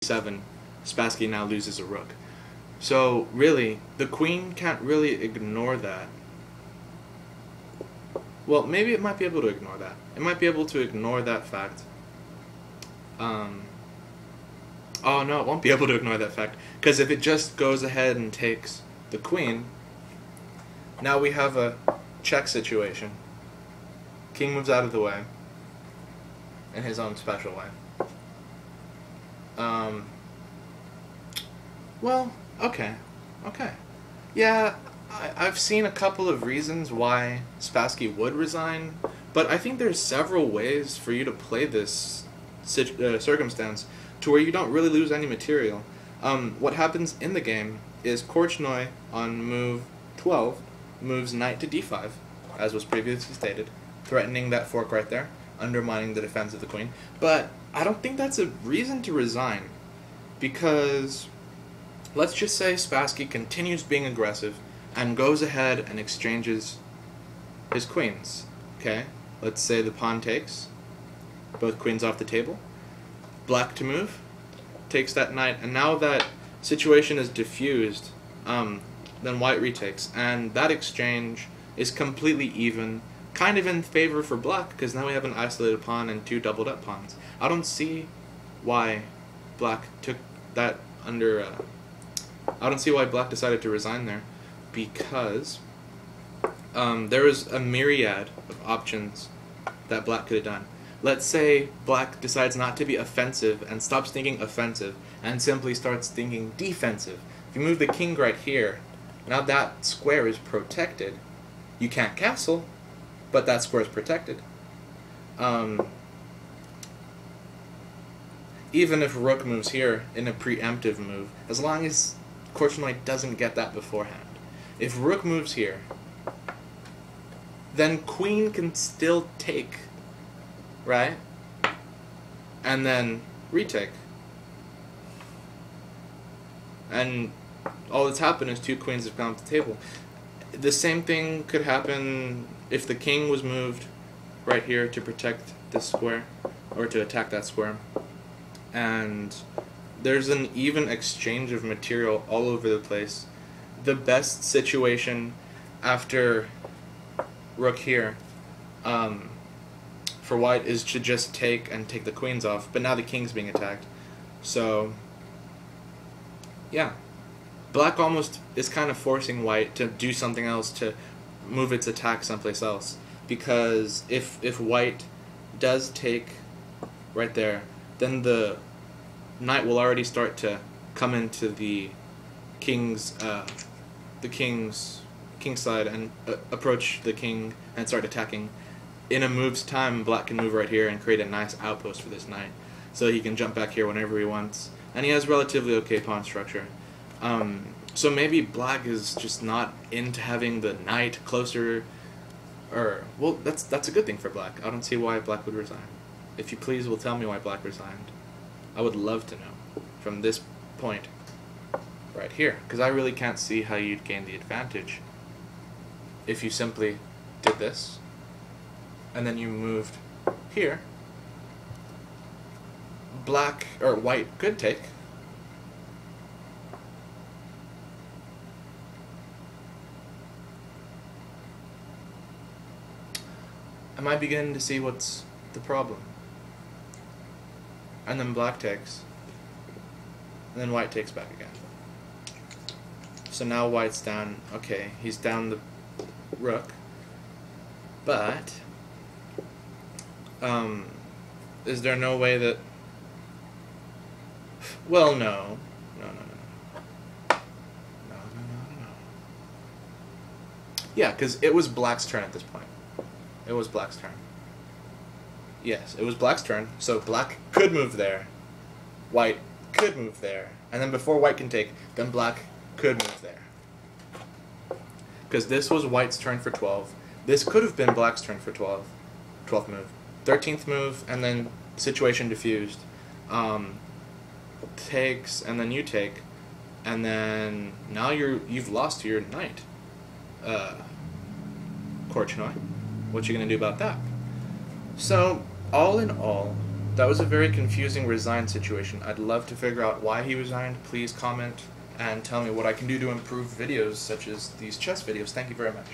7, Spassky now loses a rook. So really, the queen can't really ignore that. Well, maybe it might be able to ignore that. It might be able to ignore that fact. Oh no, it won't be able to ignore that fact. Because if it just goes ahead and takes the queen, now we have a check situation. King moves out of the way in his own special way. Well, okay. Yeah, I've seen a couple of reasons why Spassky would resign, but I think there's several ways for you to play this circumstance to where you don't really lose any material. What happens in the game is Korchnoi on move 12 moves knight to d5, as was previously stated, threatening that fork right there, undermining the defense of the queen. But I don't think that's a reason to resign, because let's just say Spassky continues being aggressive and goes ahead and exchanges his queens. Okay, let's say the pawn takes, both queens off the table, black to move, takes that knight, and now that situation is diffused, then white retakes, and that exchange is completely even, kind of in favor for black, because now we have an isolated pawn and two doubled up pawns. I don't see why black took that under, I don't see why black decided to resign there, because there is a myriad of options that black could have done. Let's say black decides not to be offensive and stops thinking offensive and simply starts thinking defensive. If you move the king right here, now that square is protected. You can't castle, but that square is protected. Even if rook moves here in a preemptive move, as long as Korchnoi doesn't get that beforehand. If rook moves here, then queen can still take, right? And then retake. And all that's happened is two queens have gone off the table. The same thing could happen if the king was moved right here to protect this square, or to attack that square. And there's an even exchange of material all over the place. The best situation after rook here for white is to just take and take the queens off, but now the king's being attacked. So yeah, black almost is kind of forcing white to do something else, to move its attack someplace else, because if white does take right there, then the knight will already start to come into the king's side and approach the king and start attacking. In a move's time, black can move right here and create a nice outpost for this knight, so he can jump back here whenever he wants, and he has relatively okay pawn structure. So maybe black is just not into having the knight closer, or, well, that's a good thing for black. I don't see why black would resign. If you please will tell me why black resigned. I would love to know from this point right here, because I really can't see how you'd gain the advantage if you simply did this and then you moved here. Black or white could take, am I beginning to see what's the problem? And then black takes, and then white takes back again. So now white's down, okay, he's down the rook, but is there no way that, well, no. Yeah, because it was black's turn at this point. It was black's turn. Yes, it was black's turn, so black could move there, white could move there, and then before white can take, then black could move there. Because this was white's turn for 12. This could have been black's turn for 12. 12th move. 13th move, and then situation diffused. Takes, and then you take, and then now you've lost your knight. Korchnoi. What you gonna do about that? So, all in all, That was a very confusing resign situation. I'd love to figure out why he resigned. Please comment and tell me what I can do to improve videos such as these chess videos. Thank you very much.